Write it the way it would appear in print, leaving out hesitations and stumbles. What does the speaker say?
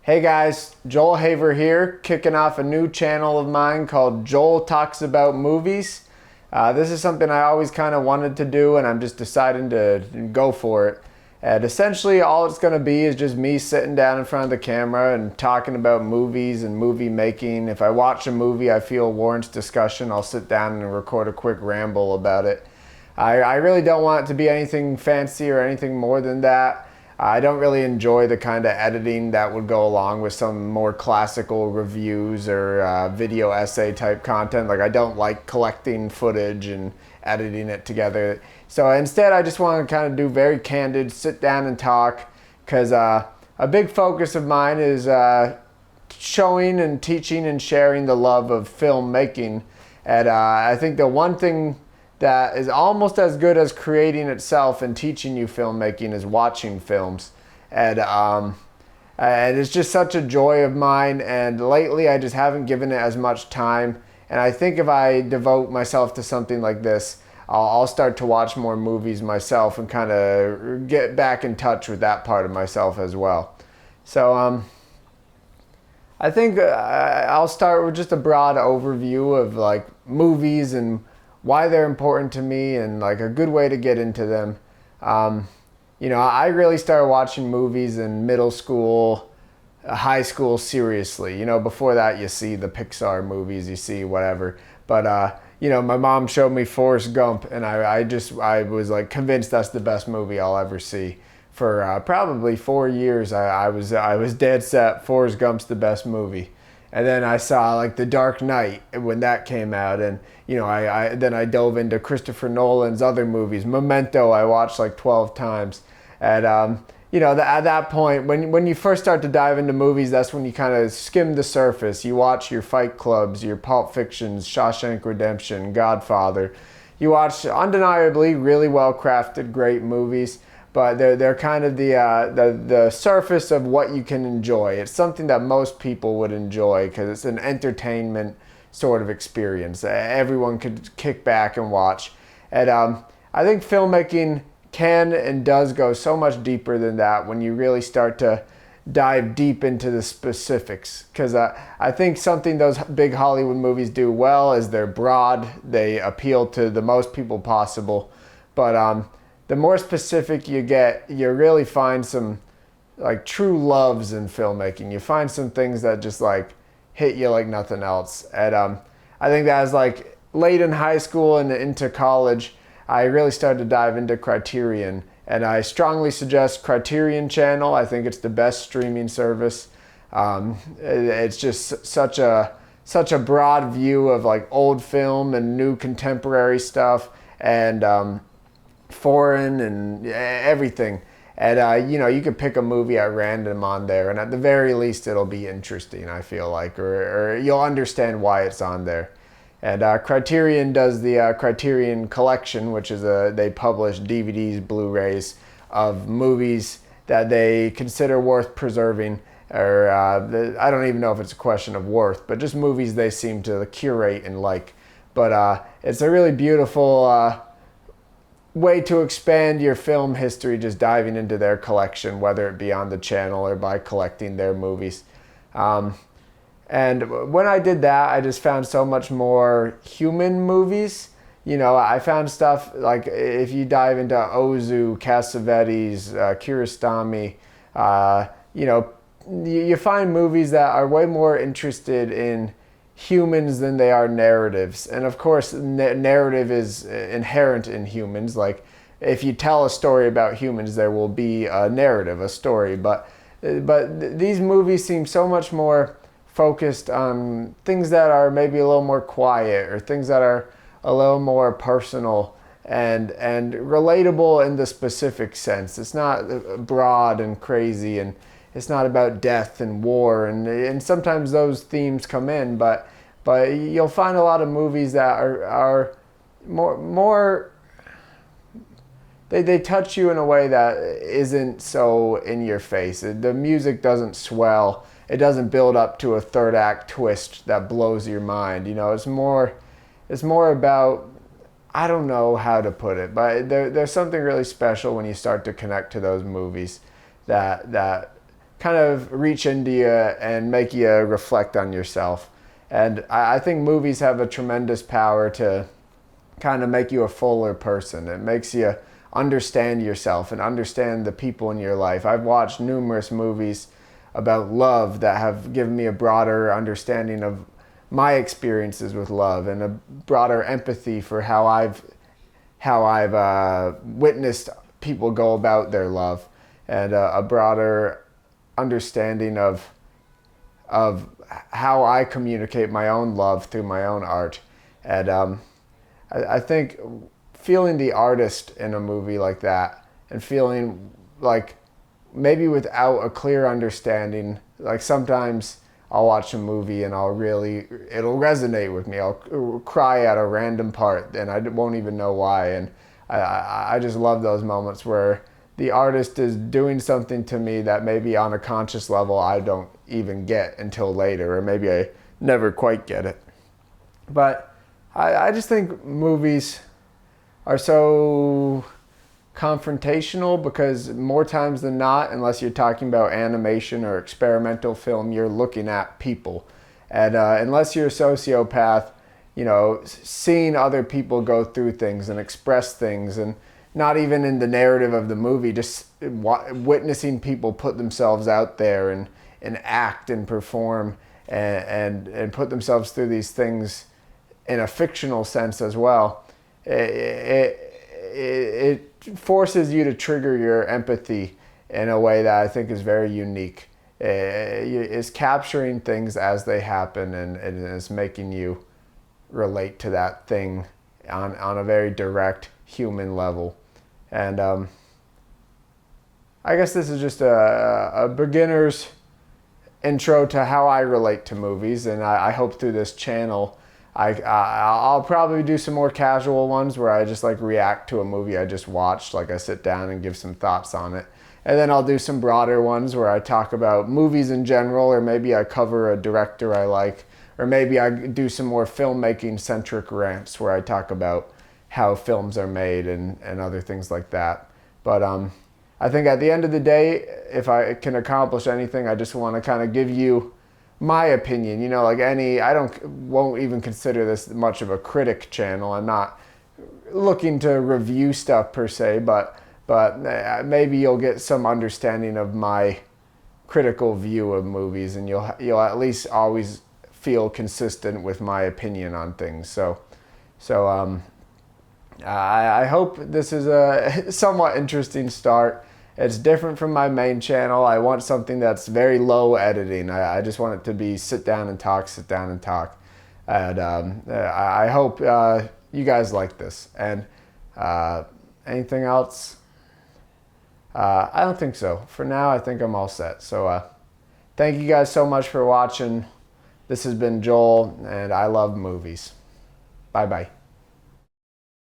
Hey guys, Joel Haver here, kicking off a new channel of mine called Joel Talks About Movies. This is something I always kind of wanted to do, and I'm just deciding to go for it. And essentially all it's going to be is just me sitting down in front of the camera and talking about movies and movie making. If I watch a movie I feel warrants discussion, I'll sit down and record a quick ramble about it. I really don't want it to be anything fancy or anything more than that. I don't really enjoy the kind of editing that would go along with some more classical reviews or video essay type content. Like, I don't like collecting footage and editing it together. So instead I just want to kind of do very candid, sit down and talk, because a big focus of mine is showing and teaching and sharing the love of filmmaking. And I think the one thing that is almost as good as creating itself and teaching you filmmaking is watching films. And it's just such a joy of mine, and lately I just haven't given it as much time. And I think if I devote myself to something like this, I'll start to watch more movies myself and kind of get back in touch with that part of myself as well. So I think I'll start with just a broad overview of like movies and why they're important to me, and like a good way to get into them. I really started watching movies in middle school, high school, seriously. Before that you see the Pixar movies, you see whatever. But my mom showed me Forrest Gump, and I was like convinced that's the best movie I'll ever see. For probably 4 years, I was dead set Forrest Gump's the best movie. And then I saw like The Dark Knight when that came out, and then I dove into Christopher Nolan's other movies. Memento I watched like 12 times. And at that point, when you first start to dive into movies, that's when you kind of skim the surface. You watch your Fight Clubs, your Pulp Fictions, Shawshank Redemption, Godfather. You watch undeniably really well crafted, great movies. But they're kind of the surface of what you can enjoy. It's something that most people would enjoy because it's an entertainment sort of experience. Everyone could kick back and watch. And I think filmmaking can and does go so much deeper than that when you really start to dive deep into the specifics. Because I think something those big Hollywood movies do well is they're broad. They appeal to the most people possible. But the more specific you get, you really find some like true loves in filmmaking. You find some things that just like hit you like nothing else. And I think that was like late in high school and into college, I really started to dive into Criterion. And I strongly suggest Criterion Channel. I think it's the best streaming service. It's just such a broad view of like old film and new contemporary stuff, and foreign and everything. And you could pick a movie at random on there, and at the very least it'll be interesting, I feel like, or you'll understand why it's on there. And Criterion does the Criterion Collection, which is they publish DVDs, Blu-rays of movies that they consider worth preserving, or I don't even know if it's a question of worth, but just movies they seem to curate and like. But it's a really beautiful way to expand your film history, just diving into their collection, whether it be on the channel or by collecting their movies. And when I did that, I just found so much more human movies. I found stuff like, if you dive into Ozu, Cassavetes, Kiarostami, you find movies that are way more interested in humans than they are narratives. And of course, narrative is inherent in humans. Like, if you tell a story about humans, there will be a narrative, a story. But these movies seem so much more focused on things that are maybe a little more quiet, or things that are a little more personal and relatable in the specific sense. It's not broad and crazy, and it's not about death and war, and sometimes those themes come in, but you'll find a lot of movies that are more they touch you in a way that isn't so in your face. The music doesn't swell. It doesn't build up to a third act twist that blows your mind. It's more about, I don't know how to put it, but there's something really special when you start to connect to those movies that kind of reach into you and make you reflect on yourself. And I think movies have a tremendous power to kind of make you a fuller person. It makes you understand yourself and understand the people in your life. I've watched numerous movies about love that have given me a broader understanding of my experiences with love and a broader empathy for how I've witnessed people go about their love, and a broader understanding of how I communicate my own love through my own art. And I think feeling the artist in a movie like that, and feeling like maybe without a clear understanding, like sometimes I'll watch a movie and it'll resonate with me. I'll cry at a random part and I won't even know why. And I just love those moments where the artist is doing something to me that maybe on a conscious level I don't even get until later, or maybe I never quite get it. But I just think movies are so confrontational, because more times than not, unless you're talking about animation or experimental film, you're looking at people. And unless you're a sociopath, seeing other people go through things and express things, and not even in the narrative of the movie, just witnessing people put themselves out there and act and perform and put themselves through these things in a fictional sense as well. It forces you to trigger your empathy in a way that I think is very unique. It's capturing things as they happen, and it's making you relate to that thing on a very direct human level. And I guess this is just a beginner's intro to how I relate to movies, and I hope through this channel I'll probably do some more casual ones where I just like react to a movie I just watched, like I sit down and give some thoughts on it. And then I'll do some broader ones where I talk about movies in general, or maybe I cover a director I like, or maybe I do some more filmmaking centric rants where I talk about how films are made and other things like that. But I think at the end of the day, if I can accomplish anything, I just want to kind of give you my opinion. I won't even consider this much of a critic channel. I'm not looking to review stuff per se, but maybe you'll get some understanding of my critical view of movies, and you'll at least always feel consistent with my opinion on things. So I hope this is a somewhat interesting start. It's different from my main channel. I want something that's very low editing. I just want it to be sit down and talk. And I hope you guys like this. And anything else? I don't think so. For now, I think I'm all set. So thank you guys so much for watching. This has been Joel, and I love movies. Bye-bye.